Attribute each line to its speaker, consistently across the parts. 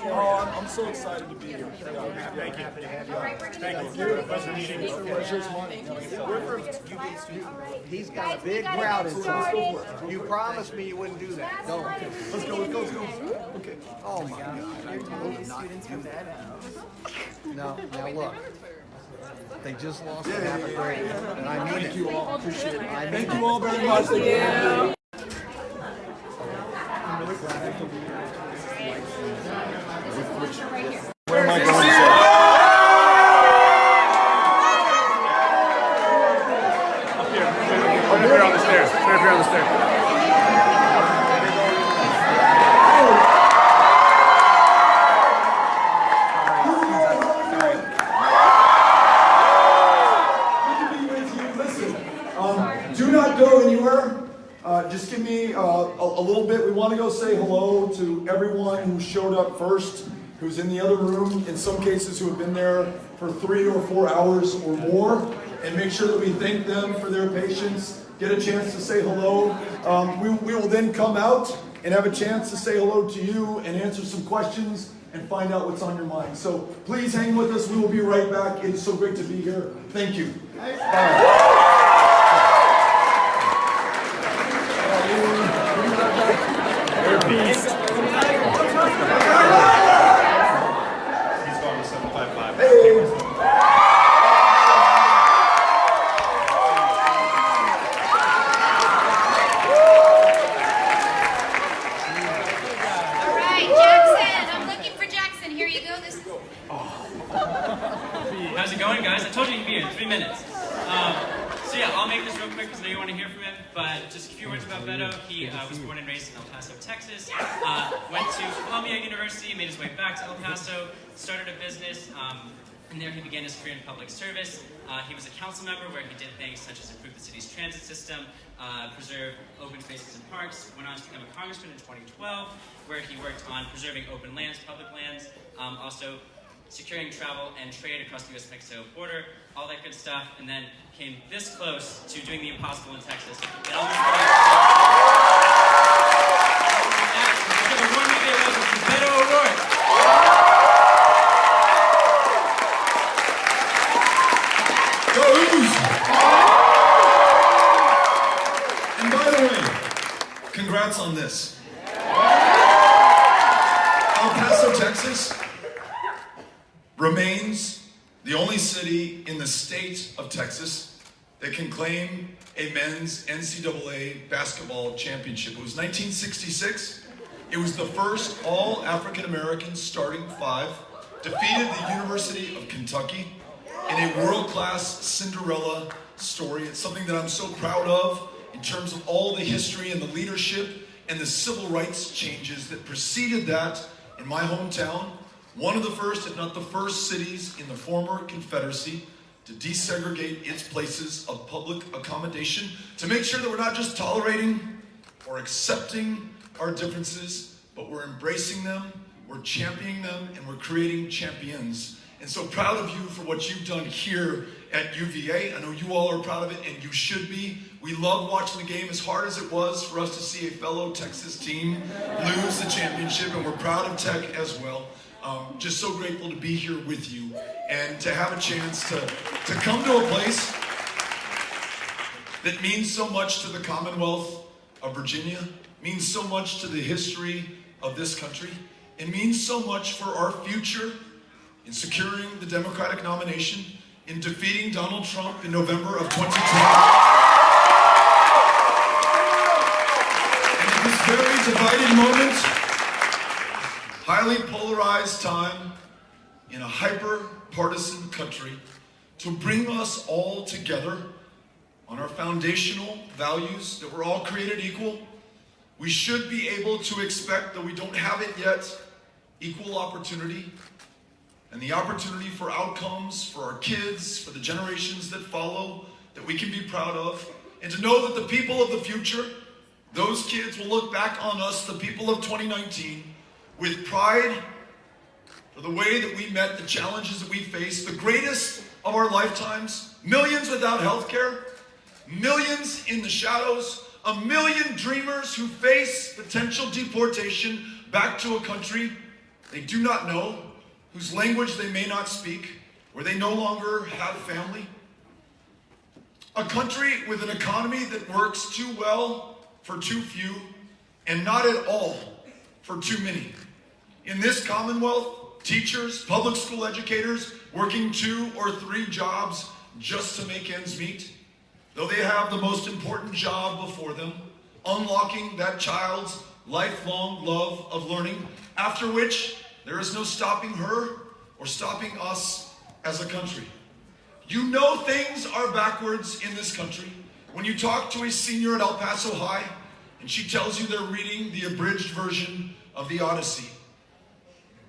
Speaker 1: Oh, I'm so excited to be here.
Speaker 2: Thank you.
Speaker 3: Thank
Speaker 2: you. Pleasure meeting you.
Speaker 3: We're from UVA students. He's got a big crowd in front. You promised me you wouldn't do that. Go.
Speaker 1: Let's go. Okay.
Speaker 3: Oh my God. I told him not to do that. Now look. They just lost half a grade. And I mean
Speaker 1: Thank you all. Appreciate it.
Speaker 3: I mean
Speaker 1: Thank you all very much. Thank you. Where am I going, sir?
Speaker 2: Right here on the stairs. Right here on the stairs.
Speaker 1: Do not go anywhere. Just give me a little bit. We want to go say hello to everyone who showed up first, who's in the other room, in some cases who have been there for 3 or 4 hours or more, and make sure that we thank them for their patience, get a chance to say hello. We will then come out and have a chance to say hello to you and answer some questions and find out what's on your mind. So please hang with us. We will be right back. It's so great to be here. Thank you. Bye.
Speaker 2: He's going to 755.
Speaker 4: How's it going, guys? I told you he'd be here in 3 minutes. So yeah, I'll make this real quick because I know you want to hear from him, but just a few words about Beto. He was born and raised in El Paso, Texas, went to Columbia University, made his way back to El Paso, started a business, and there he began his career in public service. He was a council member where he did things such as improve the city's transit system, preserve open spaces and parks, went on to become a congressman in 2012, where he worked on preserving open lands, public lands, also securing travel and trade across the U.S.-Mexico border, all that good stuff, and then came this close to doing the impossible in Texas. It almost give a warm big welcome to Beto O'Rourke.
Speaker 1: And by the way, congrats on this. El Paso, Texas remains the only city in the state of Texas that can claim a men's NCAA basketball championship. It was 1966. It was the first all African-American starting five, defeated the University of Kentucky in a world-class Cinderella story. It's something that I'm so proud of in terms of all the history and the leadership and the civil rights changes that preceded that in my hometown. One of the first, if not the first, cities in the former Confederacy to desegregate its places of public accommodation, to make sure that we're not just tolerating or accepting our differences, but we're embracing them, we're championing them, and we're creating champions. And so proud of you for what you've done here at UVA. I know you all are proud of it, and you should be. We love watching the game, as hard as it was for us to see a fellow Texas team lose the championship, and we're proud of Tech as well. Just so grateful to be here with you and to have a chance to come to a place that means so much to the Commonwealth of Virginia, means so much to the history of this country, and means so much for our future in securing the Democratic nomination, in defeating Donald Trump in November of 2020. And in this very divided moment, highly polarized time, in a hyper-partisan country, to bring us all together on our foundational values that we're all created equal. We should be able to expect, though we don't have it yet, equal opportunity, and the opportunity for outcomes for our kids, for the generations that follow, that we can be proud of, and to know that the people of the future, those kids will look back on us, the people of 2019, with pride for the way that we met the challenges that we faced, the greatest of our lifetimes, millions without health care, millions in the shadows, a million dreamers who face potential deportation back to a country they do not know, whose language they may not speak, where they no longer have family. A country with an economy that works too well for too few and not at all for too many. In this Commonwealth, teachers, public school educators working 2 or 3 jobs just to make ends meet, though they have the most important job before them, unlocking that child's lifelong love of learning, after which there is no stopping her or stopping us as a country. You know things are backwards in this country when you talk to a senior at El Paso High and she tells you they're reading the abridged version of the Odyssey.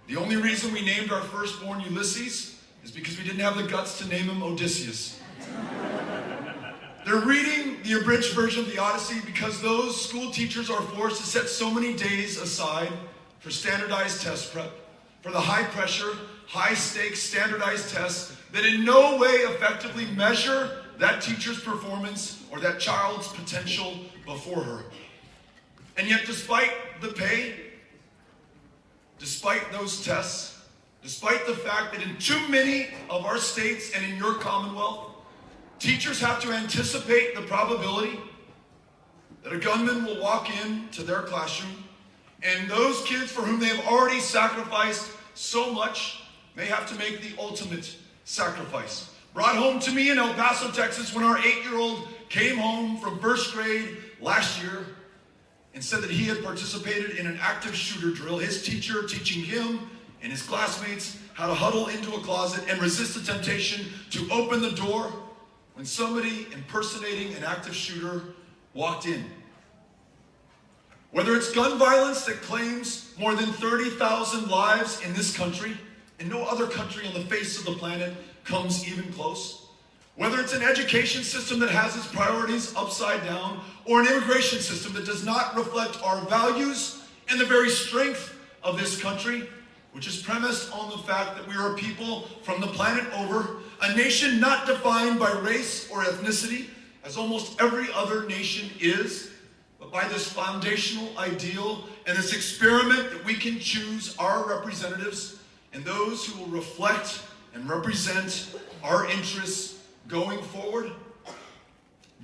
Speaker 1: The only reason we named our firstborn Ulysses is because we didn't have the guts to name him Odysseus. They're reading the abridged version of the Odyssey because those school teachers are forced to set so many days aside for standardized test prep, for the high pressure, high stakes standardized tests that in no way effectively measure that teacher's performance or that child's potential before her. And yet, despite the pay, despite those tests, despite the fact that in too many of our states and in your Commonwealth, teachers have to anticipate the probability that a gunman will walk into their classroom and those kids for whom they have already sacrificed so much may have to make the ultimate sacrifice. Brought home to me in El Paso, Texas, when our 8-year-old came home from first grade last year and said that he had participated in an active shooter drill, his teacher teaching him and his classmates how to huddle into a closet and resist the temptation to open the door when somebody impersonating an active shooter walked in. Whether it's gun violence that claims more than 30,000 lives in this country, and no other country on the face of the planet comes even close. Whether it's an education system that has its priorities upside down, or an immigration system that does not reflect our values and the very strength of this country, which is premised on the fact that we are a people from the planet over, a nation not defined by race or ethnicity, as almost every other nation is, but by this foundational ideal and this experiment that we can choose our representatives and those who will reflect and represent our interests going forward.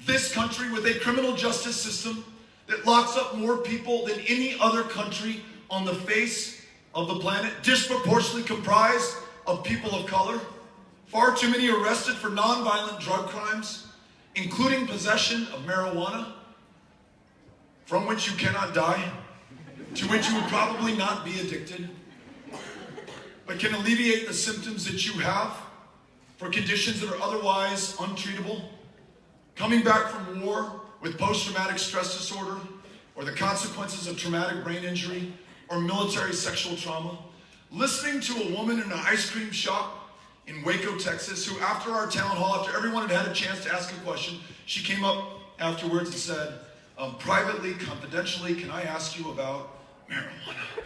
Speaker 1: This country with a criminal justice system that locks up more people than any other country on the face of the planet, disproportionately comprised of people of color, far too many arrested for nonviolent drug crimes, including possession of marijuana, from which you cannot die, to which you would probably not be addicted, but can alleviate the symptoms that you have for conditions that are otherwise untreatable, coming back from war with post-traumatic stress disorder, or the consequences of traumatic brain injury, or military sexual trauma, listening to a woman in an ice cream shop in Waco, Texas, who after our town hall, after everyone had had a chance to ask a question, she came up afterwards and said, privately, confidentially, can I ask you about marijuana?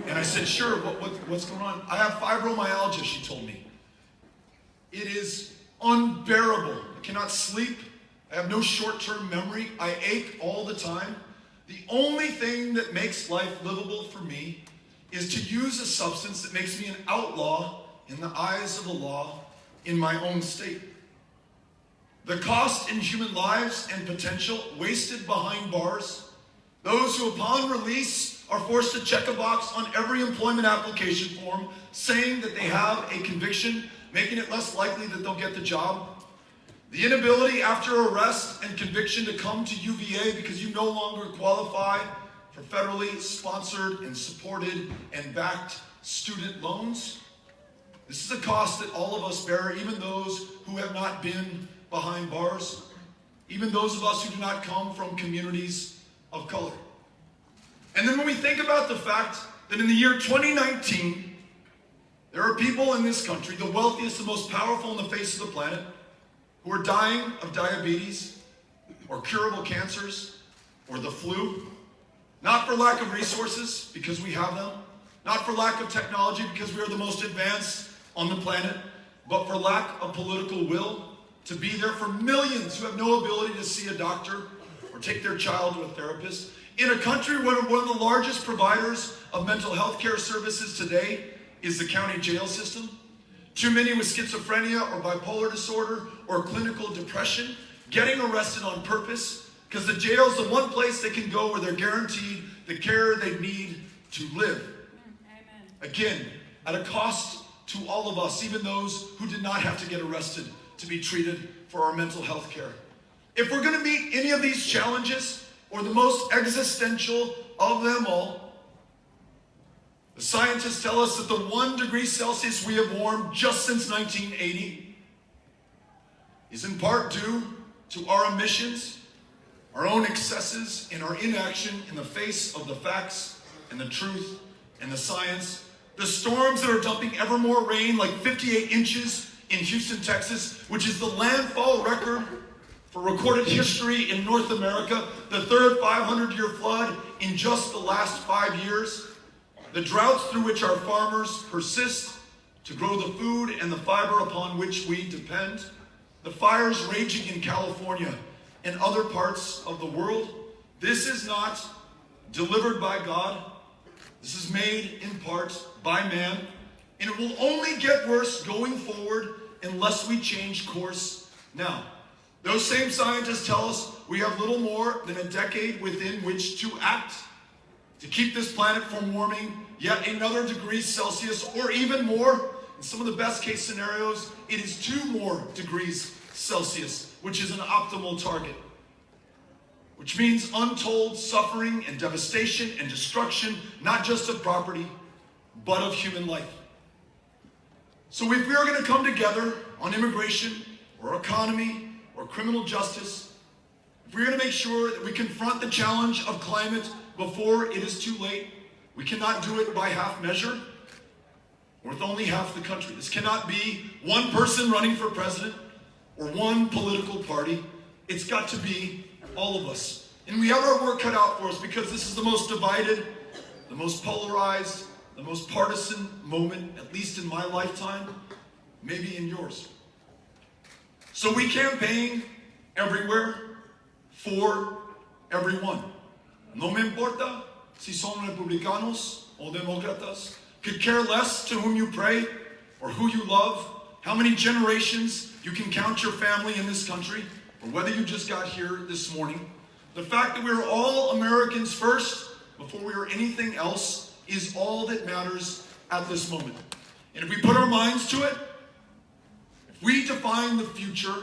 Speaker 1: And I said, sure, what's going on? I have fibromyalgia, she told me. It is unbearable. I cannot sleep. I have no short-term memory. I ache all the time. The only thing that makes life livable for me is to use a substance that makes me an outlaw in the eyes of the law in my own state. The cost in human lives and potential wasted behind bars, those who upon release are forced to check a box on every employment application form saying that they have a conviction, making it less likely that they'll get the job. The inability after arrest and conviction to come to UVA because you no longer qualify for federally sponsored and supported and backed student loans. This is a cost that all of us bear, even those who have not been behind bars, even those of us who do not come from communities of color. And then when we think about the fact that in the year 2019, there are people in this country, the wealthiest, the most powerful on the face of the planet, who are dying of diabetes or curable cancers or the flu, not for lack of resources, because we have them, not for lack of technology, because we are the most advanced on the planet, but for lack of political will to be there for millions who have no ability to see a doctor or take their child to a therapist. In a country where one of the largest providers of mental health care services today is the county jail system, too many with schizophrenia or bipolar disorder or clinical depression getting arrested on purpose because the jail is the one place they can go where they're guaranteed the care they need to live.
Speaker 5: Amen.
Speaker 1: Again, at a cost to all of us, even those who did not have to get arrested to be treated for our mental health care. If we're going to meet any of these challenges, or the most existential of them all, the scientists tell us that the 1 degree Celsius we have warmed just since 1980 is in part due to our emissions, our own excesses, and our inaction in the face of the facts and the truth and the science. The storms that are dumping ever more rain, like 58 inches in Houston, Texas, which is the landfall record for recorded history in North America, the third 500-year flood in just the last 5 years, the droughts through which our farmers persist to grow the food and the fiber upon which we depend, the fires raging in California and other parts of the world. This is not delivered by God. This is made in part by man, and it will only get worse going forward unless we change course now. Those same scientists tell us we have little more than a decade within which to act to keep this planet from warming yet another degree Celsius or even more. In some of the best case scenarios, it is 2 more degrees Celsius, which is an optimal target. Which means untold suffering and devastation and destruction, not just of property, but of human life. So if we are going to come together on immigration or economy or criminal justice, if we're going to make sure that we confront the challenge of climate before it is too late, we cannot do it by half measure or with only half the country. This cannot be one person running for president or one political party. It's got to be all of us. And we have our work cut out for us because this is the most divided, the most polarized, the most partisan moment, at least in my lifetime, maybe in yours. So we campaign everywhere for everyone. No me importa si son republicanos o demócratas. Could care less to whom you pray or who you love, how many generations you can count your family in this country, or whether you just got here this morning. The fact that we are all Americans first before we are anything else is all that matters at this moment. And if we put our minds to it, if we define the future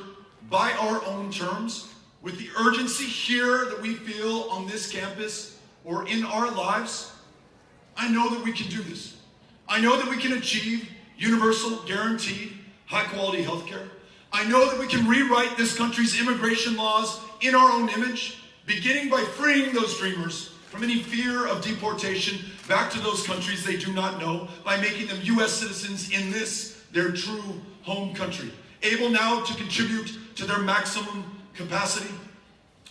Speaker 1: by our own terms, with the urgency here that we feel on this campus or in our lives, I know that we can do this. I know that we can achieve universal, guaranteed, high-quality health care. I know that we can rewrite this country's immigration laws in our own image, beginning by freeing those dreamers from any fear of deportation back to those countries they do not know, by making them U.S. citizens in this, their true home country, able now to contribute to their maximum capacity.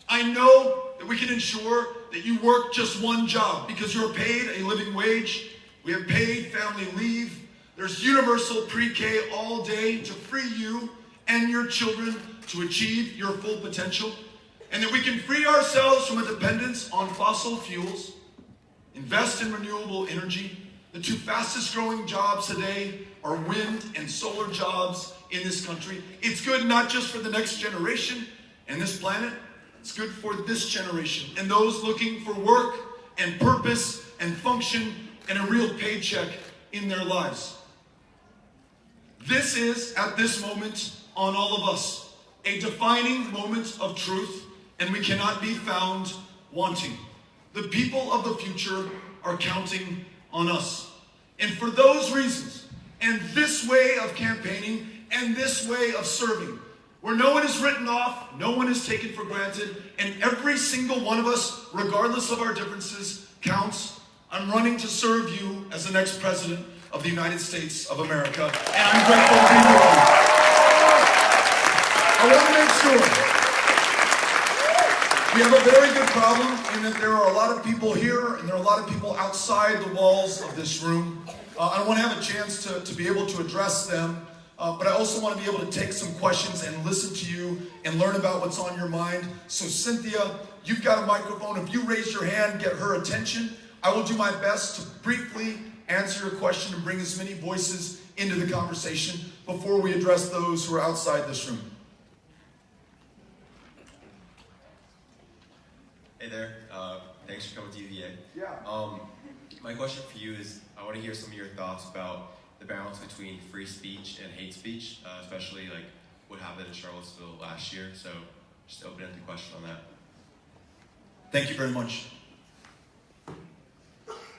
Speaker 1: I know that we can ensure that you work just one job because you're paid a living wage. We have paid family leave. There's universal pre-K all day to free you and your children to achieve your full potential. And that we can free ourselves from a dependence on fossil fuels, invest in renewable energy. The 2 fastest growing jobs today are wind and solar jobs in this country. It's good not just for the next generation and this planet, it's good for this generation and those looking for work and purpose and function and a real paycheck in their lives. This is, at this moment, on all of us, a defining moment of truth, and we cannot be found wanting. The people of the future are counting on us. And for those reasons, and this way of campaigning, and this way of serving, where no one is written off, no one is taken for granted, and every single one of us, regardless of our differences, counts, I'm running to serve you as the next president of the United States of America, and I'm grateful to be with you. I want to make sure we have a very good problem in that there are a lot of people here and there are a lot of people outside the walls of this room. I want to have a chance to be able to address them, but I also want to be able to take some questions and listen to you and learn about what's on your mind. So Cynthia, you've got a microphone. If you raise your hand, get her attention. I will do my best to briefly answer your question and bring as many voices into the conversation before we address those who are outside this room.
Speaker 5: Hey there, thanks for coming to UVA.
Speaker 1: Yeah.
Speaker 5: My question for you is, I want to hear some of your thoughts about the balance between free speech and hate speech, especially like what happened in Charlottesville last year. So just open-ended question on that.
Speaker 1: Thank you very much.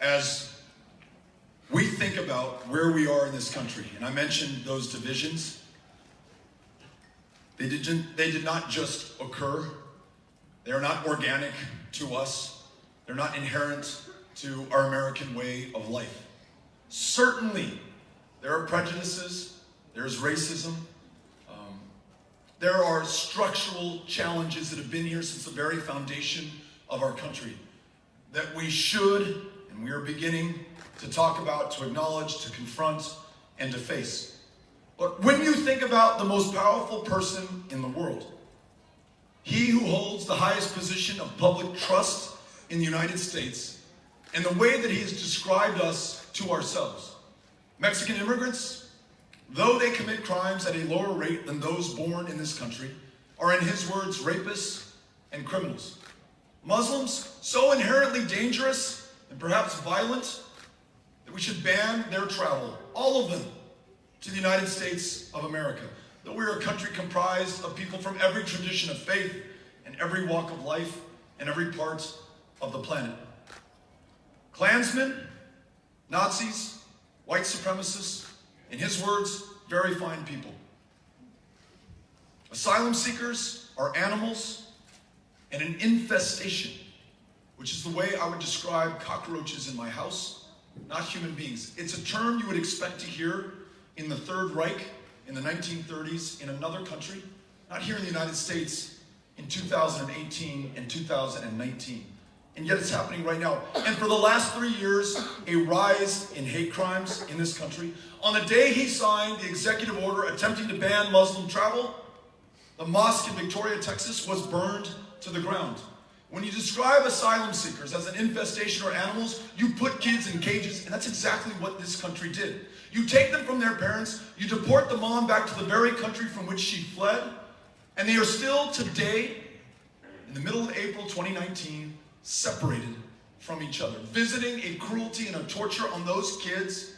Speaker 1: As we think about where we are in this country, and I mentioned those divisions, they did not just occur. They are not organic to us. They're not inherent to our American way of life. Certainly, there are prejudices, there's racism, there are structural challenges that have been here since the very foundation of our country that we should, and we are beginning to talk about, to acknowledge, to confront, and to face. But when you think about the most powerful person in the world, he who holds the highest position of public trust in the United States, and the way that he has described us to ourselves, Mexican immigrants, though they commit crimes at a lower rate than those born in this country, are in his words rapists and criminals. Muslims, so inherently dangerous and perhaps violent that we should ban their travel, all of them, to the United States of America. That we're a country comprised of people from every tradition of faith and every walk of life and every part of the planet. Klansmen, Nazis, white supremacists, in his words, very fine people. Asylum seekers are animals and an infestation, which is the way I would describe cockroaches in my house, not human beings. It's a term you would expect to hear in the Third Reich in the 1930s in another country, not here in the United States in 2018 and 2019. And yet it's happening right now. And for the last 3 years, a rise in hate crimes in this country. On the day he signed the executive order attempting to ban Muslim travel, the mosque in Victoria, Texas was burned to the ground. When you describe asylum seekers as an infestation or animals, you put kids in cages, and that's exactly what this country did. You take them from their parents, you deport the mom back to the very country from which she fled, and they are still today, in the middle of April 2019, separated from each other, visiting a cruelty and a torture on those kids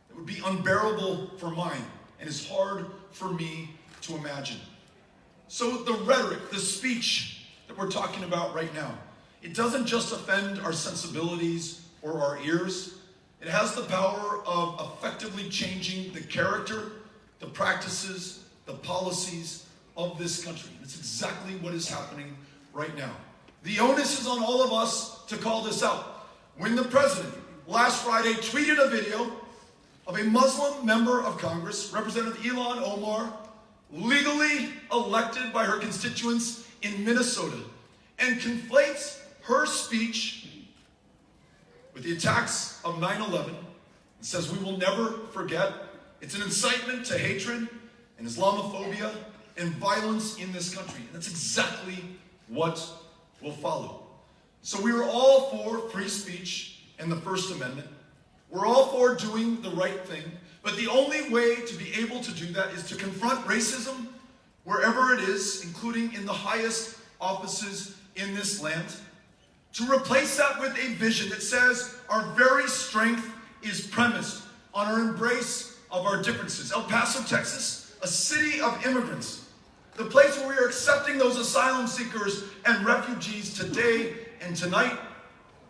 Speaker 1: that would be unbearable for mine and is hard for me to imagine. So the rhetoric, the speech that we're talking about right now, it doesn't just offend our sensibilities or our ears. It has the power of effectively changing the character, the practices, the policies of this country. And it's exactly what is happening right now. The onus is on all of us to call this out. When the president last Friday tweeted a video of a Muslim member of Congress, Representative Ilhan Omar, legally elected by her constituents in Minnesota, and conflates her speech with the attacks of 9/11 and says we will never forget. It's an incitement to hatred and Islamophobia and violence in this country. And that's exactly what will follow. So we are all for free speech and the First Amendment. We're all for doing the right thing. But the only way to be able to do that is to confront racism wherever it is, including in the highest offices in this land. To replace that with a vision that says our very strength is premised on our embrace of our differences. El Paso, Texas, a city of immigrants, the place where we are accepting those asylum seekers and refugees today and tonight,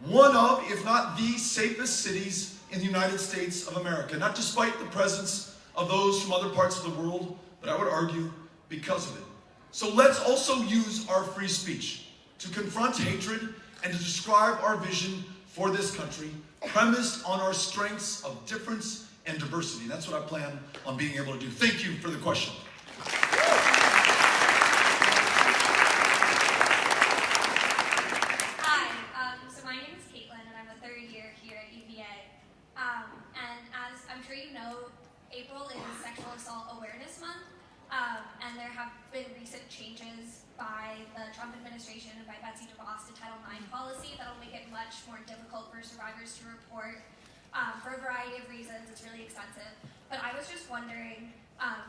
Speaker 1: one of, if not the safest cities in the United States of America. Not despite the presence of those from other parts of the world, but I would argue because of it. So let's also use our free speech to confront hatred and to describe our vision for this country, premised on our strengths of difference and diversity. That's what I plan on being able to do. Thank you for the question.
Speaker 6: So my name is Caitlin, and I'm a third year here at UVA. And as I'm sure you know, April is Sexual Assault Awareness Month, and there have been recent changes by the Trump administration and by Betsy DeVos, the Title IX policy that'll make it much more difficult for survivors to report for a variety of reasons. It's really expensive. But I was just wondering,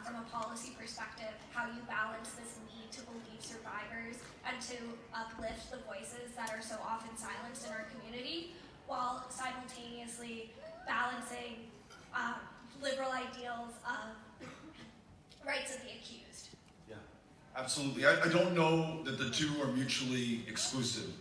Speaker 6: from a policy perspective, how you balance this need to believe survivors and to uplift the voices that are so often silenced in our community, while simultaneously balancing liberal ideals of rights of the accused.
Speaker 1: Yeah, absolutely. I don't know that the two are mutually exclusive,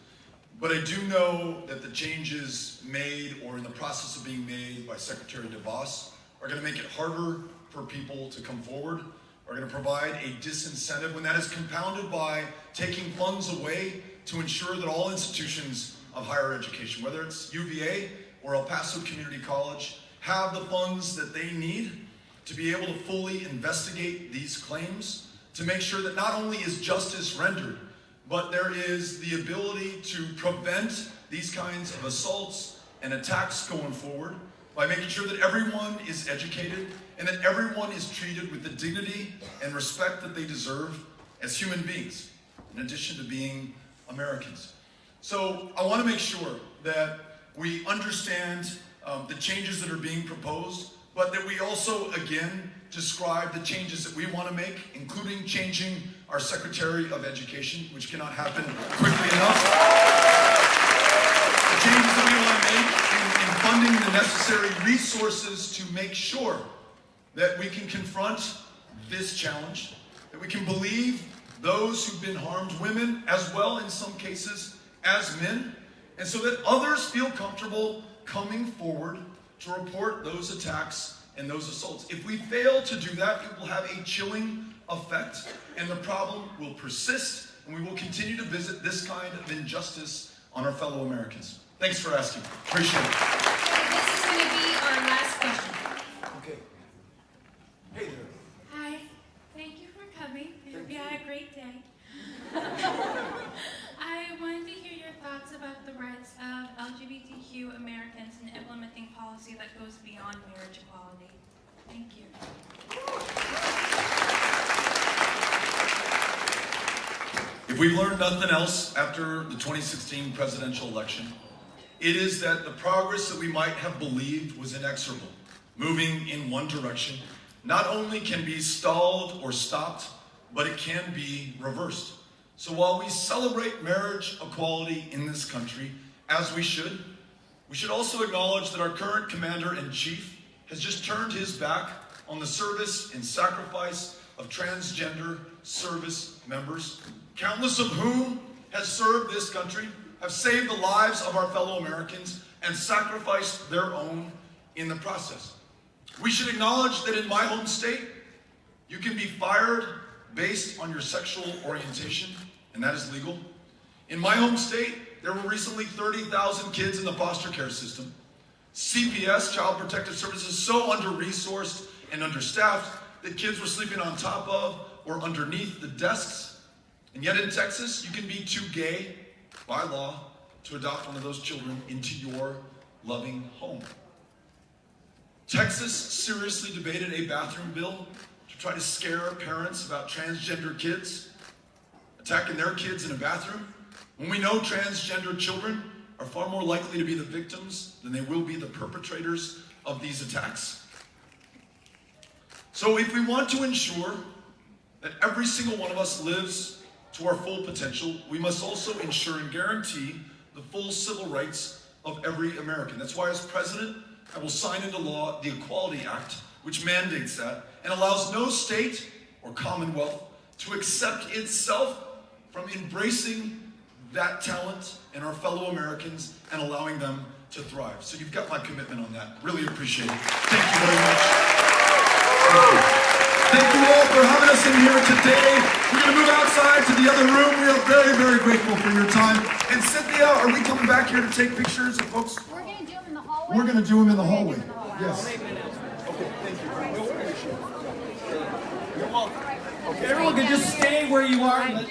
Speaker 1: but I do know that the changes made or in the process of being made by Secretary DeVos are going to make it harder for people to come forward, are going to provide a disincentive when that is compounded by taking funds away to ensure that all institutions of higher education, whether it's UVA or El Paso Community College, have the funds that they need to be able to fully investigate these claims, to make sure that not only is justice rendered, but there is the ability to prevent these kinds of assaults and attacks going forward by making sure that everyone is educated and that everyone is treated with the dignity and respect that they deserve as human beings, in addition to being Americans. So I want to make sure that we understand the changes that are being proposed, but that we also, again, describe the changes that we want to make, including changing our Secretary of Education, which cannot happen quickly enough. The changes that we want to make in funding the necessary resources to make sure that we can confront this challenge, that we can believe those who've been harmed, women as well in some cases as men, and so that others feel comfortable coming forward to report those attacks and those assaults. If we fail to do that, it will have a chilling effect, and the problem will persist, and we will continue to visit this kind of injustice on our fellow Americans. Thanks for asking. Appreciate it.
Speaker 7: This is going to be our last question.
Speaker 3: Okay. Hey there.
Speaker 8: Hi, thank you for coming. I hope you had a great day. I wanted to hear your thoughts about the rights of LGBTQ Americans in implementing policy that goes beyond marriage equality. Thank you.
Speaker 1: If we've learned nothing else after the 2016 presidential election, it is that the progress that we might have believed was inexorable, moving in one direction, not only can be stalled or stopped, but it can be reversed. So while we celebrate marriage equality in this country, as we should also acknowledge that our current commander-in-chief has just turned his back on the service and sacrifice of transgender service members, countless of whom has served this country, have saved the lives of our fellow Americans, and sacrificed their own in the process. We should acknowledge that in my home state, you can be fired based on your sexual orientation, and that is legal. In my home state, there were recently 30,000 kids in the foster care system. CPS, Child Protective Services, is so under-resourced and understaffed that kids were sleeping on top of or underneath the desks. And yet in Texas, you can be too gay by law to adopt one of those children into your loving home. Texas seriously debated a bathroom bill to try to scare parents about transgender kids attacking their kids in a bathroom, when we know transgender children are far more likely to be the victims than they will be the perpetrators of these attacks. So if we want to ensure that every single one of us lives to our full potential, we must also ensure and guarantee the full civil rights of every American. That's why as president, I will sign into law the Equality Act, which mandates that and allows no state or commonwealth to accept itself from embracing that talent in our fellow Americans and allowing them to thrive. So you've got my commitment on that. Really appreciate it. Thank you very much. Thank you. Thank you all for having us in here today. We're going to move outside to the other room. We are very, very grateful for your time. And Cynthia, are we coming back here to take pictures of folks?
Speaker 9: We're going to do them in the hallway.
Speaker 1: We're going to do them in the hallway. Yes.
Speaker 3: Okay, thank you. You're welcome.
Speaker 10: Everyone can just stay where you are.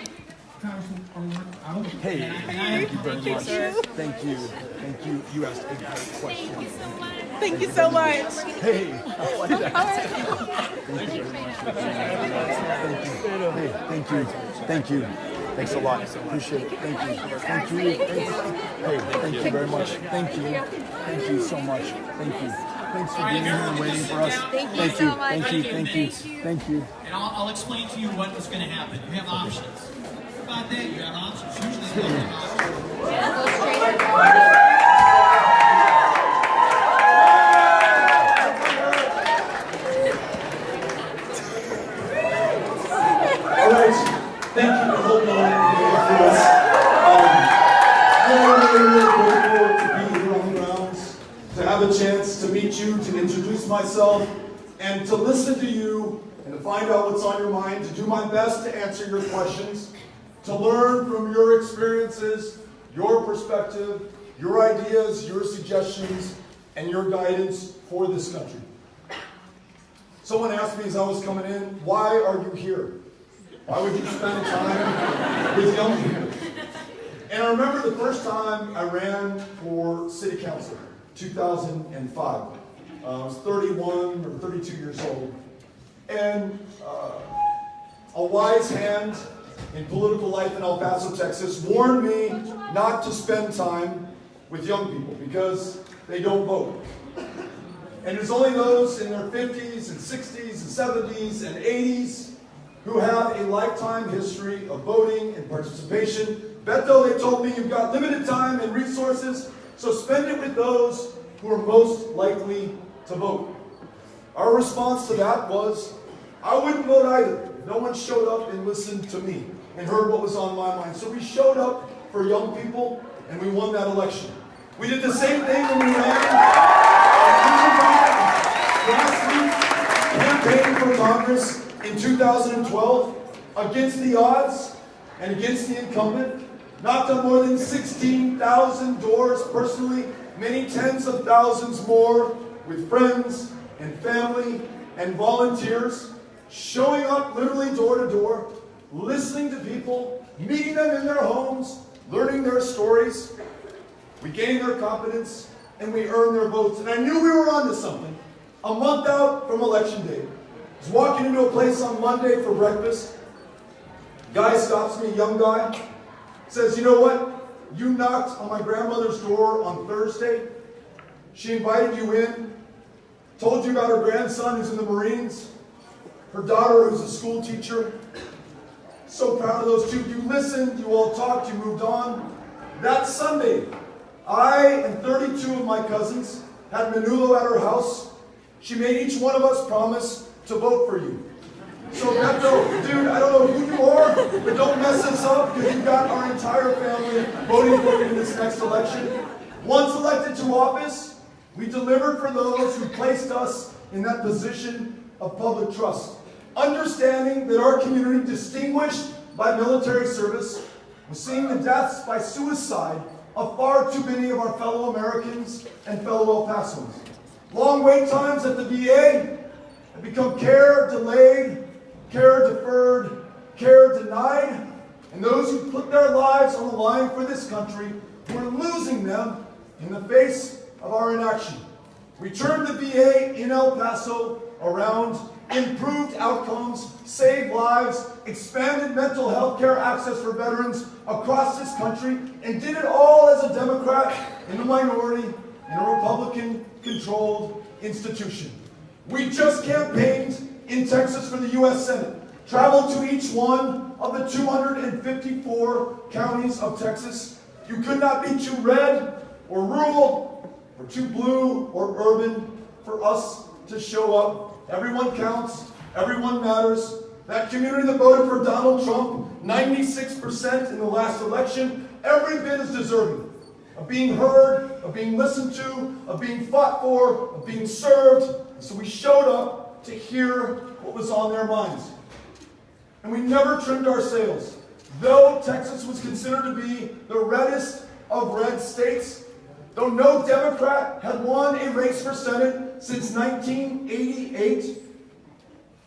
Speaker 3: Hey, thank you very much. Thank you. Thank you. You asked a great question.
Speaker 9: Thank you so much.
Speaker 3: Hey, I like that. Thank you very much. Thank you. Hey, thank you. Thank you. Thanks a lot. Appreciate it. Thank you. Thank you. Hey, thank you very much. Thank you. Thank you so much. Thank you. Thanks for being here and waiting for us. Thank you so much. Thank you. Thank you. Thank you.
Speaker 10: And I'll explain to you what is going to happen. You have options. About that, you have options. Usually you don't have options.
Speaker 1: All right, thank you for holding on for us. Really grateful to be here on the grounds, to have a chance to meet you, to introduce myself, and to listen to you, and to find out what's on your mind, to do my best to answer your questions, to learn from your experiences, your perspective, your ideas, your suggestions, and your guidance for this country. Someone asked me as I was coming in, why are you here? Why would you spend time with young people? And I remember the first time I ran for city council, 2005. I was 31 or 32 years old. And a wise hand in political life in El Paso, Texas, warned me not to spend time with young people because they don't vote. And it's only those in their 50s and 60s and 70s and 80s who have a lifetime history of voting and participation. Beto, they told me, you've got limited time and resources, so spend it with those who are most likely to vote. Our response to that was, I wouldn't vote either. No one showed up and listened to me and heard what was on my mind. So we showed up for young people and we won that election. We did the same thing when we ran grassroots campaign for Congress in 2012 against the odds and against the incumbent. Knocked on more than 16,000 doors personally, many tens of thousands more with friends and family and volunteers, showing up literally door to door, listening to people, meeting them in their homes, learning their stories. We gained their confidence and we earned their votes. And I knew we were onto something. A month out from election day, I was walking into a place on Monday for breakfast. Guy stops me, young guy, says, you know what? You knocked on my grandmother's door on Thursday. She invited you in, told you about her grandson who's in the Marines, her daughter who's a school teacher. So proud of those two. You listened, you all talked, you moved on. That Sunday, I and 32 of my cousins had Menudo at her house. She made each one of us promise to vote for you. So Beto, dude, I don't know who you are, but don't mess us up because you've got our entire family voting for you in this next election. Once elected to office, we delivered for those who placed us in that position of public trust. Understanding that our community, distinguished by military service, was seeing the deaths by suicide of far too many of our fellow Americans and fellow El Pasoans. Long wait times at the VA have become care delayed, care deferred, care denied, and those who put their lives on the line for this country, we're losing them in the face of our inaction. We turned the VA in El Paso around, improved outcomes, saved lives, expanded mental health care access for veterans across this country, and did it all as a Democrat in the minority in a Republican-controlled institution. We just campaigned in Texas for the U.S. Senate, traveled to each one of the 254 counties of Texas. You could not be too red or rural or too blue or urban for us to show up. Everyone counts, everyone matters. That community that voted for Donald Trump, 96% in the last election, every bit is deserving of being heard, of being listened to, of being fought for, of being served. So we showed up to hear what was on their minds. And we never trimmed our sails. Though Texas was considered to be the reddest of red states, though no Democrat had won a race for Senate since 1988,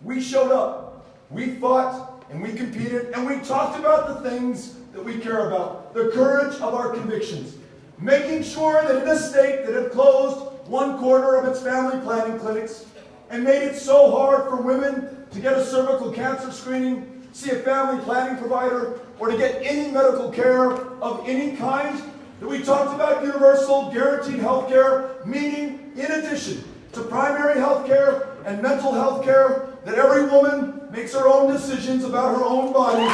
Speaker 1: we showed up. We fought and we competed and we talked about the things that we care about, the courage of our convictions, making sure that in a state that had closed 1/4 of its family planning clinics and made it so hard for women to get a cervical cancer screening,
Speaker 3: see a family planning provider, or to get any medical care of any kind. That we talked about universal guaranteed health care, meaning in addition to primary health care and mental health care, that every woman makes her own decisions about her own body.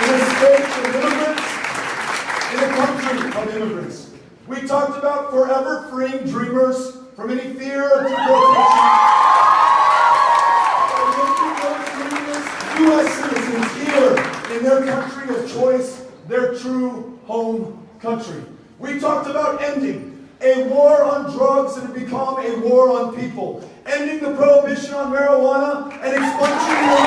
Speaker 3: In a state of immigrants, in a country of immigrants. We talked about forever freeing dreamers from any fear of deportation. U.S. citizens here in their country of choice, their true home country. We talked about ending a war on drugs that had become a war on people. Ending the prohibition on marijuana and expunging the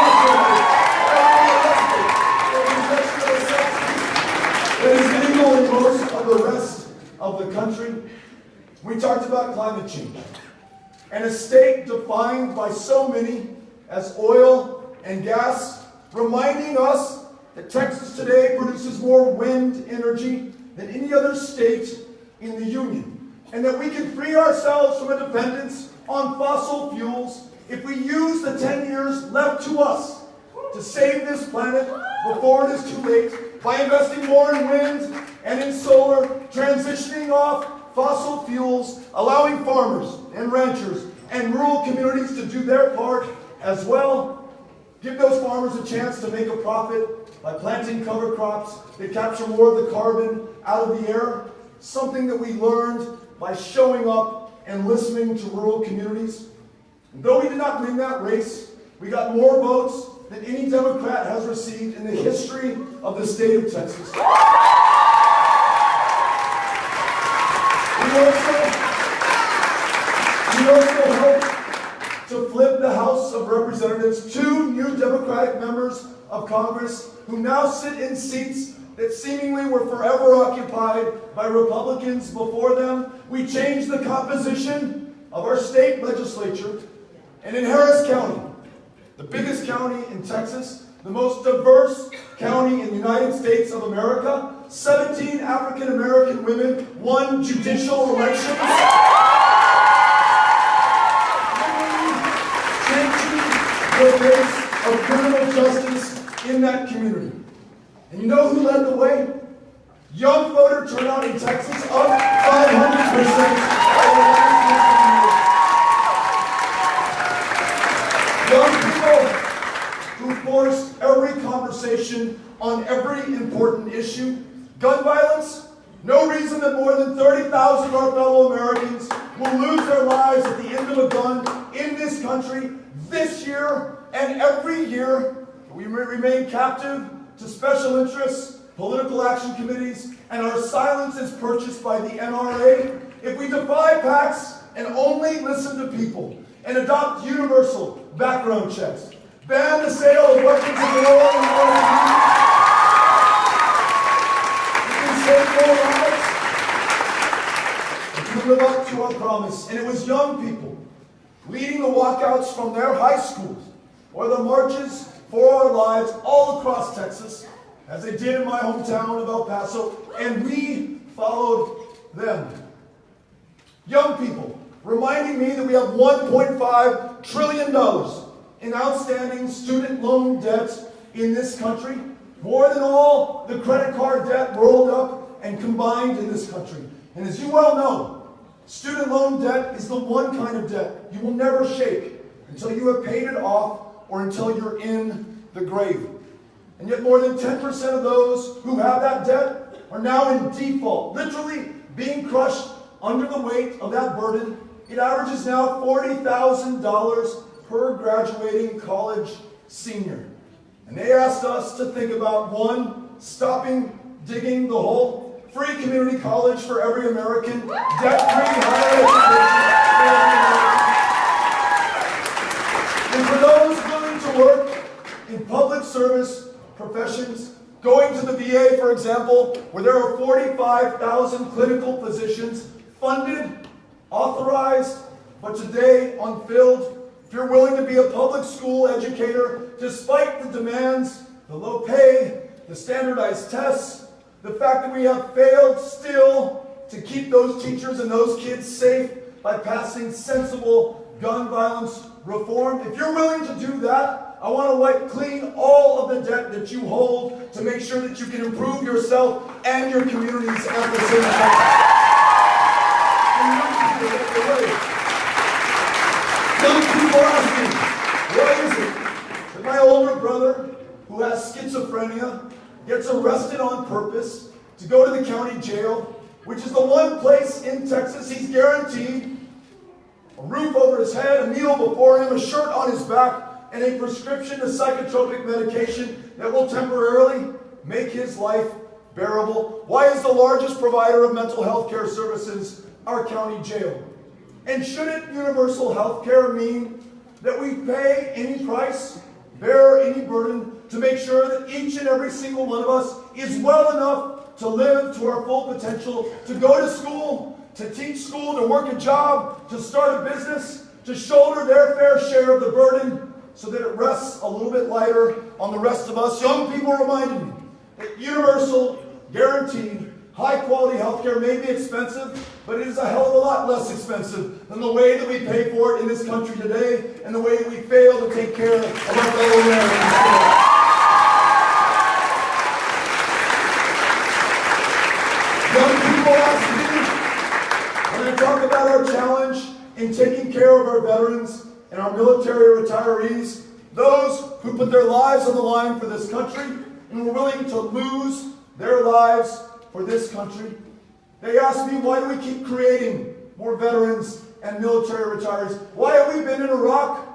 Speaker 3: that is legal in most of the rest of the country. We talked about climate change and a state defined by so many as oil and gas, reminding us that Texas today produces more wind energy than any other state in the Union, and that we can free ourselves from a dependence on fossil fuels if we use the 10 years left to us to save this planet before it is too late by investing more in wind and in solar, transitioning off fossil fuels, allowing farmers and ranchers and rural communities to do their part as well. Give those farmers a chance to make a profit by planting cover crops that capture more of the carbon out of the air, something that we learned by showing up and listening to rural communities. And though we did not win that race, we got more votes than any Democrat has received in the history of the state of Texas. We also hope to flip the House of Representatives. 2 new Democratic members of Congress who now sit in seats that seemingly were forever occupied by Republicans before them. We changed the composition of our state legislature. And in Harris County, the biggest county in Texas, the most diverse county in the United States of America, 17 African American women won judicial elections. The face of criminal justice in that community. And you know who led the way? Young voter turnout in Texas up 500%. Young people who forced every conversation on every important issue. Gun violence, no reason that more than 30,000 of our fellow Americans will lose their lives at the end of a gun in this country this year and every year. We remain captive to special interests, political action committees, and our silence is purchased by the NRA. If we defy PACs and only listen to people and adopt universal background checks, ban the sale of weapons of war and we can save more lives. We can live up to our promise. And it was young people leading the walkouts from their high schools or the marches for our lives all across Texas, as they did in my hometown of El Paso, and we followed them. Young people reminding me that we have $1.5 trillion in outstanding student loan debt in this country, more than all the credit card debt rolled up and combined in this country. And as you well know, student loan debt is the one kind of debt you will never shake until you have paid it off or until you're in the grave. And yet more than 10% of those who have that debt are now in default, literally being crushed under the weight of that burden. It averages now $40,000 per graduating college senior. And they asked us to think about, 1, stopping digging the hole, free community college for every American, debt-free higher education. And for those willing to work in public service professions, going to the VA, for example, where there are 45,000 clinical positions funded, authorized, but today unfilled. If you're willing to be a public school educator, despite the demands, the low pay, the standardized tests, the fact that we have failed still to keep those teachers and those kids safe by passing sensible, gun violence reformed. If you're willing to do that, I want to wipe clean all of the debt that you hold to make sure that you can improve yourself and your communities at the same time. Young people ask me, why is it that my older brother, who has schizophrenia, gets arrested on purpose to go to the county jail, which is the one place in Texas he's guaranteed a roof over his head, a meal before him, a shirt on his back, and a prescription to psychotropic medication that will temporarily make his life bearable? Why is the largest provider of mental health care services our county jail? And shouldn't universal health care mean that we pay any price, bear any burden, to make sure that each and every single one of us is well enough to live to our full potential, to go to school, to teach school, to work a job, to start a business, to shoulder their fair share of the burden so that it rests a little bit lighter on the rest of us? Young people reminded me that universal, guaranteed, high-quality healthcare may be expensive, but it is a hell of a lot less expensive than the way that we pay for it in this country today and the way that we fail to take care of our fellow Americans today. Young people ask me, when I talk about our challenge in taking care of our veterans and our military retirees, those who put their lives on the line for this country and were willing to lose their lives for this country, they ask me, why do we keep creating more veterans and military retirees? Why have we been in Iraq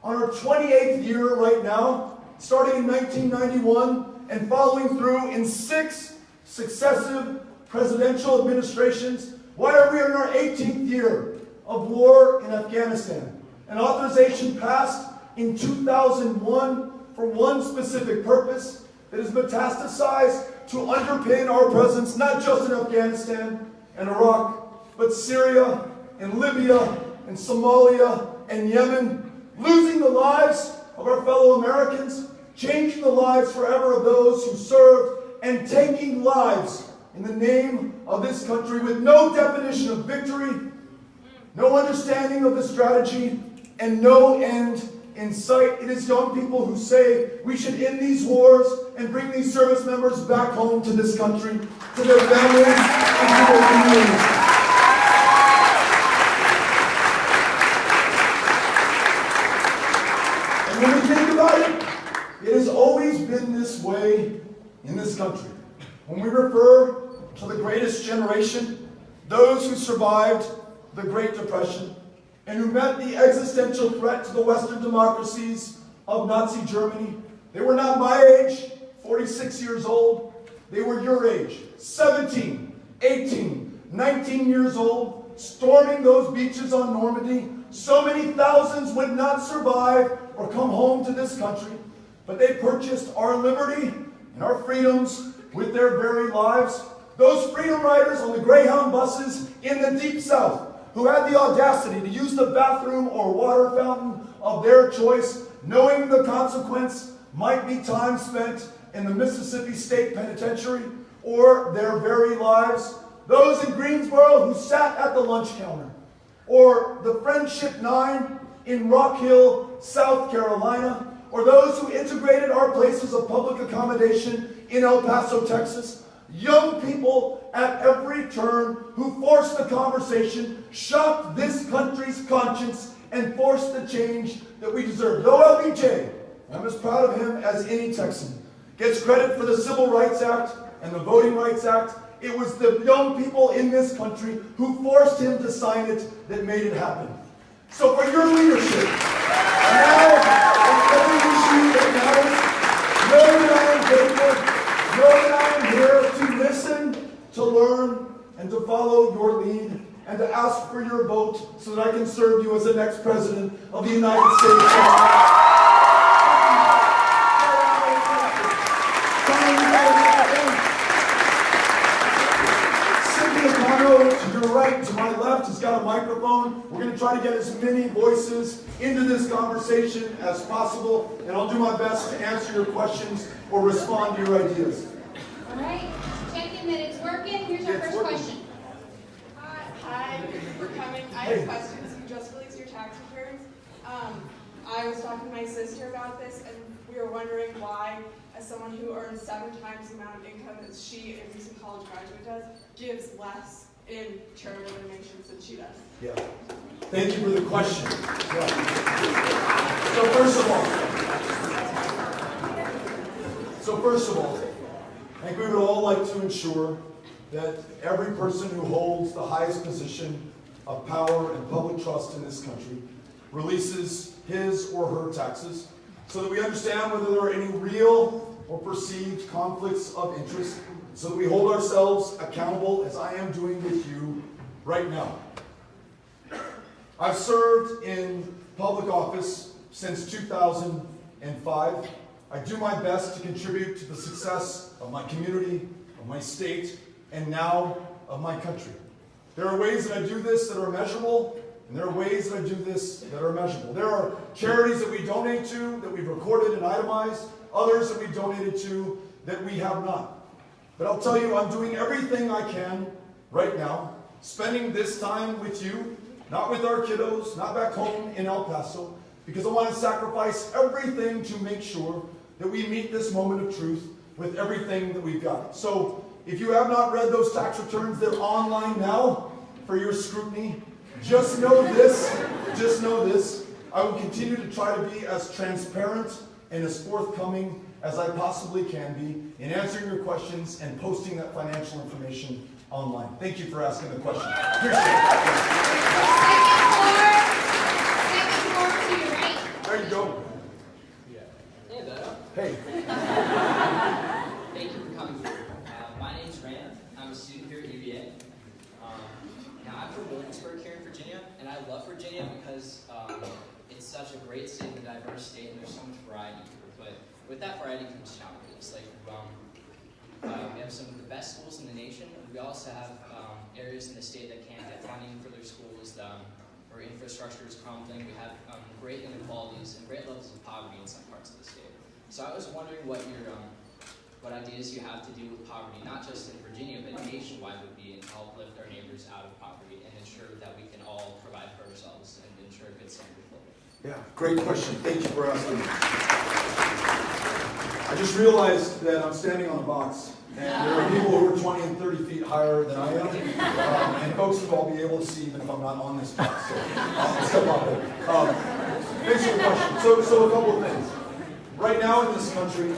Speaker 3: on our 28th year right now, starting in 1991 and following through in 6 successive presidential administrations? Why are we in our 18th year of war in Afghanistan? An authorization passed in 2001 for one specific purpose that is metastasized to underpin our presence not just in Afghanistan and Iraq, but Syria and Libya and Somalia and Yemen, losing the lives of our fellow Americans, changing the lives forever of those who served, and taking lives in the name of this country with no definition of victory, no understanding of the strategy, and no end in sight. It is young people who say we should end these wars and bring these service members back home to this country, to their families, and to their communities. And when we think about it, it has always been this way in this country. When we refer to the greatest generation, those who survived the Great Depression, and who met the existential threat to the Western democracies of Nazi Germany. They were not my age, 46 years old. They were your age, 17, 18, 19 years old, storming those beaches on Normandy. So many thousands would not survive or come home to this country, but they purchased our liberty and our freedoms with their very lives. Those freedom riders on the Greyhound buses in the Deep South, who had the audacity to use the bathroom or water fountain of their choice, knowing the consequence might be time spent in the Mississippi State Penitentiary or their very lives. Those in Greensboro who sat at the lunch counter, or the Friendship 9 in Rock Hill, South Carolina, or those who integrated our places of public accommodation in El Paso, Texas. Young people at every turn who forced the conversation, shocked this country's conscience, and forced the change that we deserve. Though LBJ, I'm as proud of him as any Texan, gets credit for the Civil Rights Act and the Voting Rights Act, it was the young people in this country who forced him to sign it that made it happen. So for your leadership, now on every issue that matters, know that I am grateful. Know that I am here to listen, to learn, and to follow your lead, and to ask for your vote so that I can serve you as the next President of the United States. To your right, to my left, has got a microphone. We're going to try to get as many voices into this conversation as possible, and I'll do my best to answer your questions or respond to your ideas.
Speaker 7: All right, checking that it's working. Here's our first question.
Speaker 11: Hi, thank you for coming. I have questions. You just released your tax returns. I was talking to my sister about this, and we were wondering why, as someone who earns 7 times the amount of income that she, a recent college graduate, does, gives less in charitable donations than she does.
Speaker 3: Yeah. Thank you for the question. Yeah. So first of all, I think we would all like to ensure that every person who holds the highest position of power and public trust in this country releases his or her taxes so that we understand whether there are any real or perceived conflicts of interest, so that we hold ourselves accountable, as I am doing with you right now. I've served in public office since 2005. I do my best to contribute to the success of my community, of my state, and now of my country. There are ways that I do this that are measurable, and there are ways that I do this that are measurable. There are charities that we donate to, that we've recorded and itemized, others that we donated to that we have not. But I'll tell you, I'm doing everything I can right now, spending this time with you, not with our kiddos, not back home in El Paso, because I want to sacrifice everything to make sure that we meet this moment of truth with everything that we've got. So if you have not read those tax returns, they're online now for your scrutiny. Just know this, I will continue to try to be as transparent and as forthcoming as I possibly can be in answering your questions and posting that financial information online. Thank you for asking the question. Appreciate it. There you go.
Speaker 12: Hey, Beto.
Speaker 3: Hey.
Speaker 12: Thank you for coming through. My name's Rand. I'm a student here at UVA. Now, I'm from Williamsburg here in Virginia, and I love Virginia because it's such a great state and a diverse state, and there's so much variety here. But with that variety comes challenges. Like, we have some of the best schools in the nation. We also have areas in the state that can't get funding for their schools, where infrastructure is crumbling. We have great inequalities and great levels of poverty in some parts of the state. So I was wondering what ideas you have to deal with poverty, not just in Virginia, but nationwide, would be, and help lift our neighbors out of poverty and ensure that we can all provide for ourselves and ensure a good standard of living.
Speaker 3: Yeah, great question. Thank you for asking. I just realized that I'm standing on a box, and there are people who are 20 and 30 feet higher than I am, and folks will all be able to see even if I'm not on this box. So I'll step up there. Thanks for the question. So a couple of things. Right now in this country,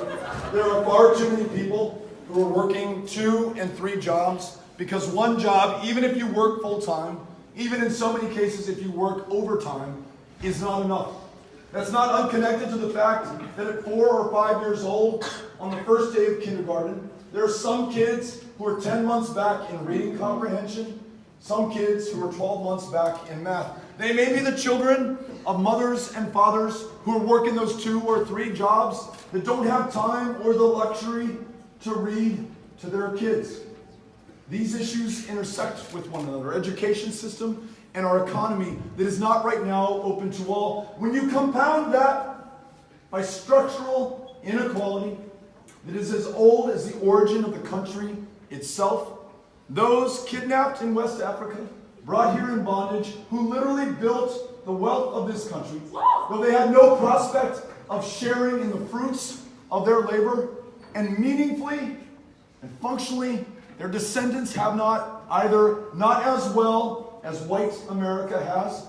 Speaker 3: there are far too many people who are working 2 and 3 jobs, because one job, even if you work full-time, even in so many cases if you work overtime, is not enough. That's not unconnected to the fact that at 4 or 5 years old, on the first day of kindergarten, there are some kids who are 10 months back in reading comprehension, some kids who are 12 months back in math. They may be the children of mothers and fathers who are working those 2 or 3 jobs that don't have time or the luxury to read to their kids. These issues intersect with one another. Education system and our economy that is not right now open to all. When you compound that by structural inequality that is as old as the origin of the country itself, those kidnapped in West Africa, brought here in bondage, who literally built the wealth of this country, though they had no prospect of sharing in the fruits of their labor, and meaningfully and functionally, their descendants have not as well as white America has.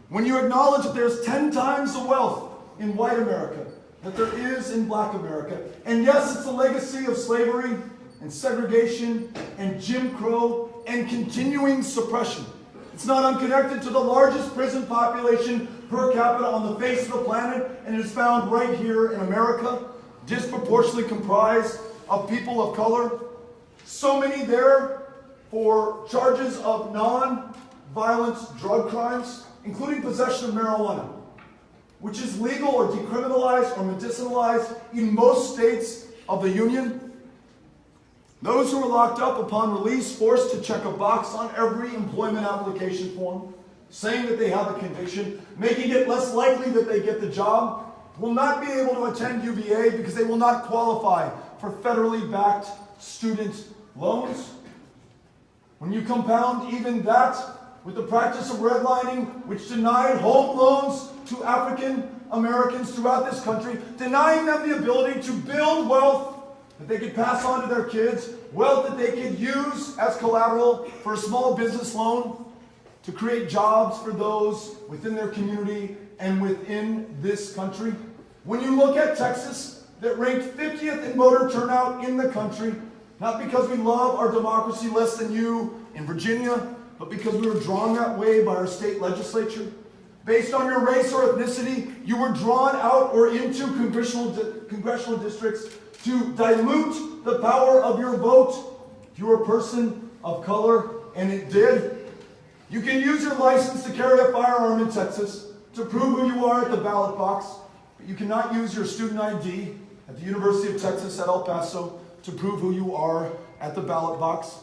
Speaker 3: When you acknowledge that there's 10 times the wealth in white America that there is in black America, and yes, it's a legacy of slavery and segregation and Jim Crow and continuing suppression. It's not unconnected to the largest prison population per capita on the face of the planet, and it is found right here in America, disproportionately comprised of people of color. So many there for charges of non-violent drug crimes, including possession of marijuana, which is legal or decriminalized or medicinalized in most states of the Union. Those who are locked up upon release, forced to check a box on every employment application form, saying that they have a conviction, making it less likely that they get the job, will not be able to attend UVA because they will not qualify for federally backed student loans. When you compound even that with the practice of redlining, which denied home loans to African Americans throughout this country, denying them the ability to build wealth that they could pass on to their kids, wealth that they could use as collateral for a small business loan, to create jobs for those within their community and within this country. When you look at Texas, that ranked 50th in voter turnout in the country, not because we love our democracy less than you in Virginia, but because we were drawn that way by our state legislature. Based on your race or ethnicity, you were drawn out or into congressional districts to dilute the power of your vote. If you were a person of color, and it did, you can use your license to carry a firearm in Texas to prove who you are at the ballot box, but you cannot use your student ID at the University of Texas at El Paso to prove who you are at the ballot box.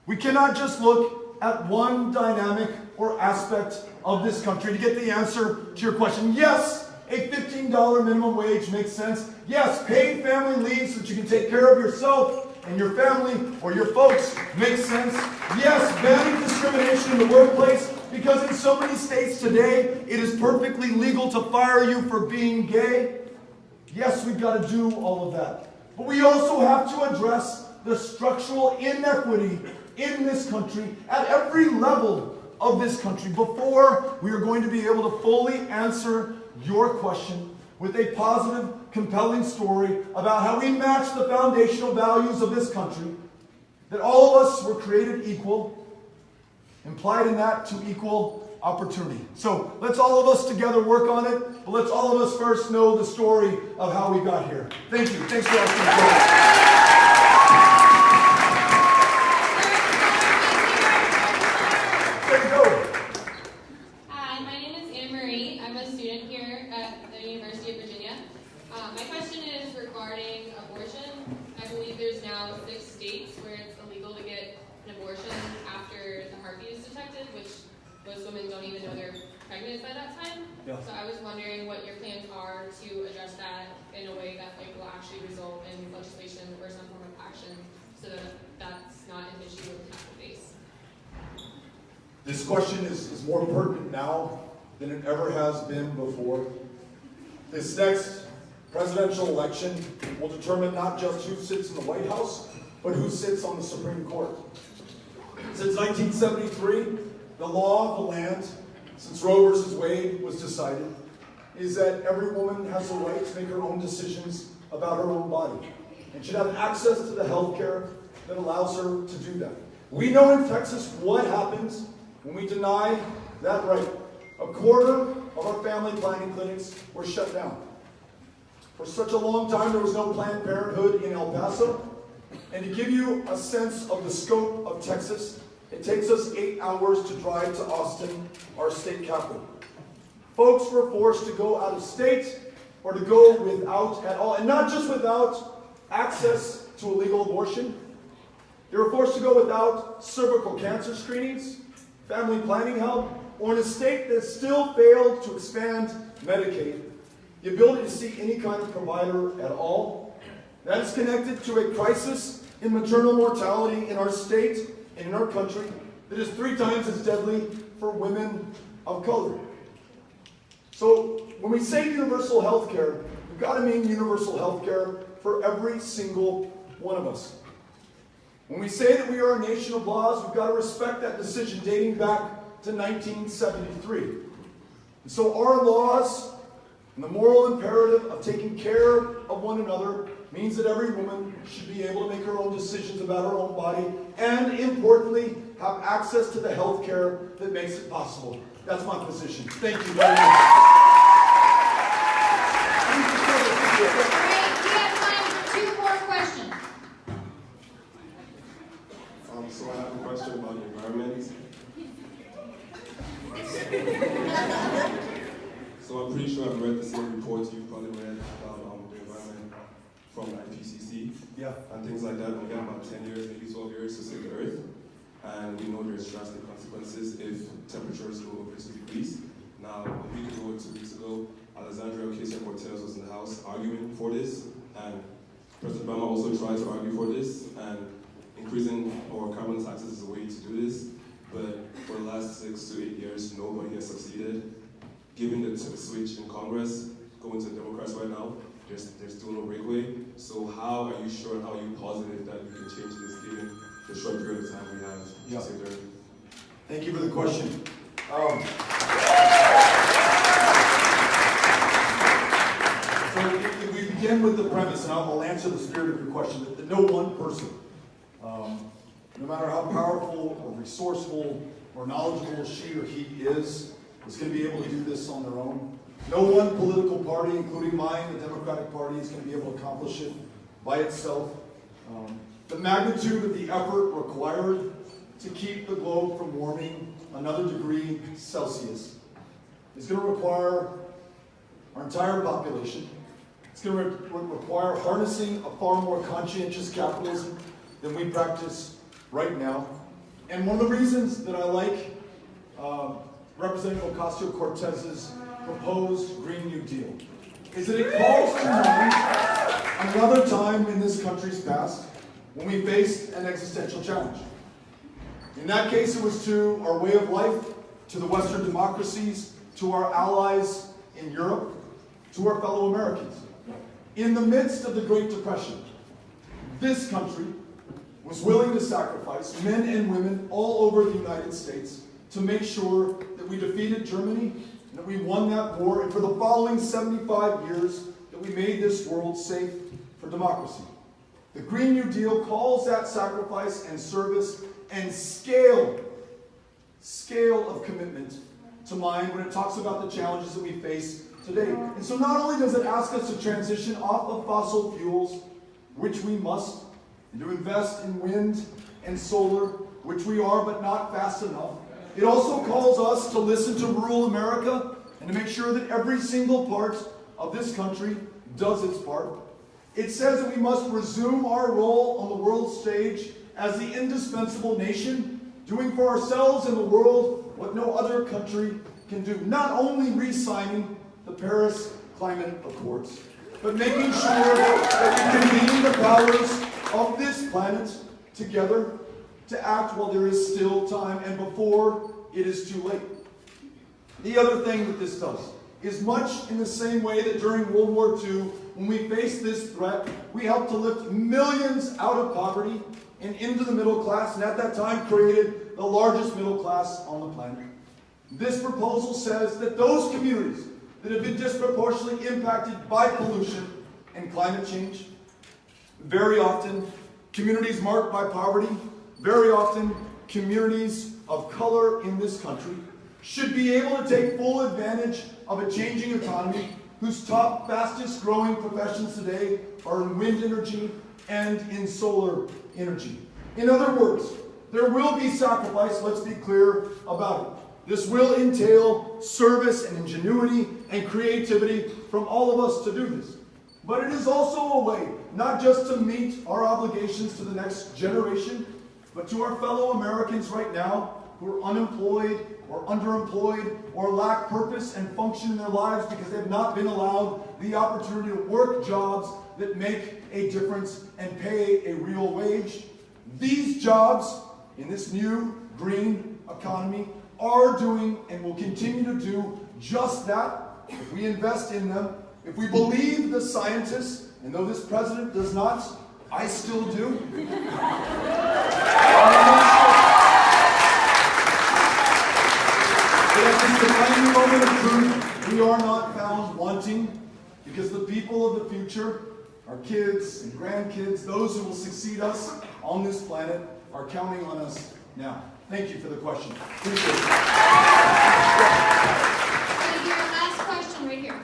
Speaker 3: We cannot just look at one dynamic or aspect of this country to get the answer to your question. Yes, a $15 minimum wage makes sense. Yes, paid family leave so that you can take care of yourself and your family or your folks makes sense. Yes, banning discrimination in the workplace, because in so many states today, it is perfectly legal to fire you for being gay. Yes, we've got to do all of that. But we also have to address the structural inequity in this country at every level of this country before we are going to be able to fully answer your question with a positive, compelling story about how we match the foundational values of this country, that all of us were created equal, implied in that to equal opportunity. So let's all of us together work on it, but let's all of us first know the story of how we got here. Thank you. Thanks for asking.
Speaker 13: Hi, my name is Anne Marie. I'm a student here at the University of Virginia. My question is regarding abortion. I believe there's now 6 states where it's illegal to get an abortion after the heartbeat is detected, which most women don't even know they're pregnant by that time.
Speaker 3: Yeah.
Speaker 13: So I was wondering what your plans are to address that in a way that will actually result in legislation or some form of action so that that's not an issue we have to face.
Speaker 3: This question is more pertinent now than it ever has been before. This next presidential election will determine not just who sits in the White House, but who sits on the Supreme Court. Since 1973, the law of the land, since Roe versus Wade was decided, is that every woman has the right to make her own decisions about her own body and should have access to the health care that allows her to do that. We know in Texas what happens when we deny that right. A quarter of our family planning clinics were shut down. For such a long time, there was no Planned Parenthood in El Paso. And to give you a sense of the scope of Texas, it takes us 8 hours to drive to Austin, our state capital. Folks were forced to go out of state or to go without at all, and not just without access to a legal abortion. They were forced to go without cervical cancer screenings, family planning help, or in a state that still failed to expand Medicaid, the ability to seek any kind of provider at all. That is connected to a crisis in maternal mortality in our state and in our country that is 3 times as deadly for women of color. So when we say universal health care, we've got to mean universal health care for every single one of us. When we say that we are a nation of laws, we've got to respect that decision dating back to 1973. And so our laws and the moral imperative of taking care of one another means that every woman should be able to make her own decisions about her own body and, importantly, have access to the health care that makes it possible. That's my position. Thank you very much.
Speaker 7: We have time for 2 more questions.
Speaker 14: So I have a question about the environment. So I'm pretty sure I've read the same reports you've probably read about the environment from IPCC.
Speaker 3: Yeah.
Speaker 14: And things like that. We get about 10 years, maybe 12 years to save the Earth. And we know there's drastic consequences if temperatures go over 2 degrees. Now, a week ago or 2 weeks ago, Alexandria Ocasio-Cortez was in the House arguing for this. And President Obama also tried to argue for this. And increasing our carbon taxes is a way to do this. But for the last last 6 to 8 years, nobody has succeeded. Given the switch in Congress, going to the Democrats right now, there's still no breakaway. So how are you sure, how are you positive that you can change this given the short period of time we have to save the earth?
Speaker 15: Thank you for the question. So if we begin with the premise, and I'll answer the spirit of your question, that no one person, no matter how powerful or resourceful or knowledgeable she or he is going to be able to do this on their own. No one political party, including mine, the Democratic Party, is going to be able to accomplish it by itself. The magnitude of the effort required to keep the globe from warming another degree Celsius is going to require our entire population. It's going to require harnessing a far more conscientious capitalism than we practice right now. And one of the reasons that I like Representative Ocasio-Cortez's proposed Green New Deal is that it calls to mind another time in this country's past when we faced an existential challenge. In that case, it was to our way of life, to the Western democracies, to our allies in Europe, to our fellow Americans. In the midst of the Great Depression, this country was willing to sacrifice men and women all over the United States to make sure that we defeated Germany and that we won that war, and for the following 75 years that we made this world safe for democracy. The Green New Deal calls that sacrifice and service and scale of commitment to mind when it talks about the challenges that we face today. And so not only does it ask us to transition off of fossil fuels, which we must, and to invest in wind and solar, which we are but not fast enough, it also calls us to listen to rural America and to make sure that every single part of this country does its part. It says that we must resume our role on the world stage as the indispensable nation, doing for ourselves and the world what no other country can do. Not only re-signing the Paris Climate Accords, but making sure that we convene the powers of this planet together to act while there is still time and before it is too late. The other thing that this does is much in the same way that during World War II, when we faced this threat, we helped to lift millions out of poverty and into the middle class, and at that time created the largest middle class on the planet. This proposal says that those communities that have been disproportionately impacted by pollution and climate change, very often communities marked by poverty, very often communities of color in this country, should be able to take full advantage of a changing economy whose top, fastest growing professions today are in wind energy and in solar energy. In other words, there will be sacrifice, let's be clear about it. This will entail service and ingenuity and creativity from all of us to do this. But it is also a way not just to meet our obligations to the next generation, but to our fellow Americans right now who are unemployed or underemployed or lack purpose and function in their lives because they've not been allowed the opportunity to work jobs that make a difference and pay a real wage. These jobs in this new green economy are doing and will continue to do just that if we invest in them, if we believe the scientists, and though this president does not, I still do. At this defining moment of truth, we are not found wanting, because the people of the future, our kids and grandkids, those who will succeed us on this planet, are counting on us now. Thank you for the question. Appreciate it.
Speaker 7: Last question right here.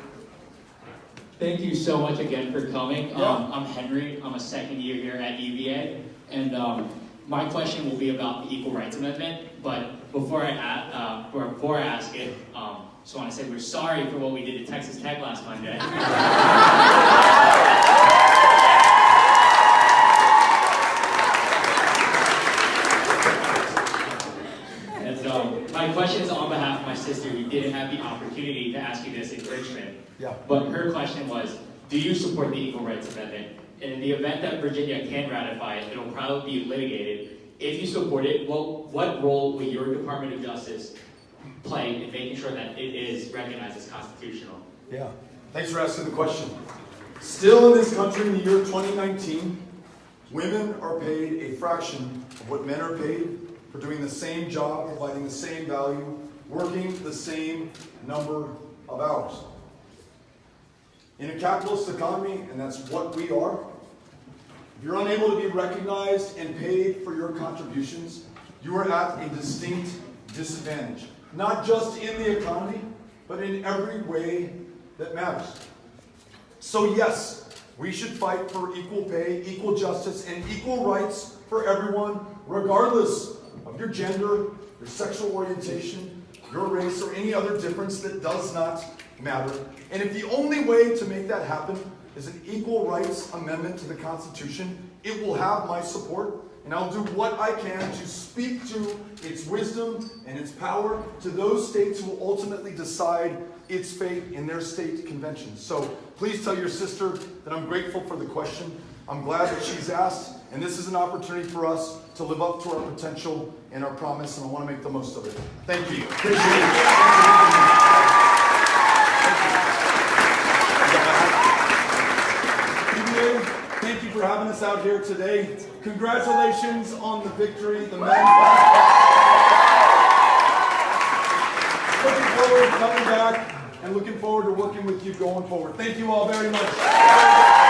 Speaker 16: Thank you so much again for coming. I'm Henry. I'm a second year here at UVA, and my question will be about the Equal Rights Amendment. But before I ask it, just want to say we're sorry for what we did at Texas Tech last Monday. And my question is on behalf of my sister, who didn't have the opportunity to ask you this in Richmond.
Speaker 15: Yeah.
Speaker 16: But her question was, do you support the Equal Rights Amendment? And in the event that Virginia can ratify it, it'll probably be litigated. if you support it, what role will your Department of Justice play in making sure that it is recognized as constitutional?
Speaker 15: Yeah. Thanks for asking the question. Still in this country in the year 2019, women are paid a fraction of what men are paid for doing the same job, providing the same value, working the same number of hours. In a capitalist economy, and that's what we are, if you're unable to be recognized and paid for your contributions, you are at a distinct disadvantage. Not just in the economy, but in every way that matters. So yes, we should fight for equal pay, equal justice, and equal rights for everyone, regardless of your gender, your sexual orientation, your race, or any other difference that does not matter. And if the only way to make that happen is an equal rights amendment to the Constitution, it will have my support, and I'll do what I can to speak to its wisdom and its power to those states who will ultimately decide its fate in their state conventions. So please tell your sister that I'm grateful for the question. I'm glad that she's asked, and this is an opportunity for us to live up to our potential and our promise, and I want to make the most of it. Thank you. Appreciate it. UVA, thank you for having us out here today. Congratulations on the victory, the men's basketball. Looking forward to coming back and looking forward to working with you going forward. Thank you all very much.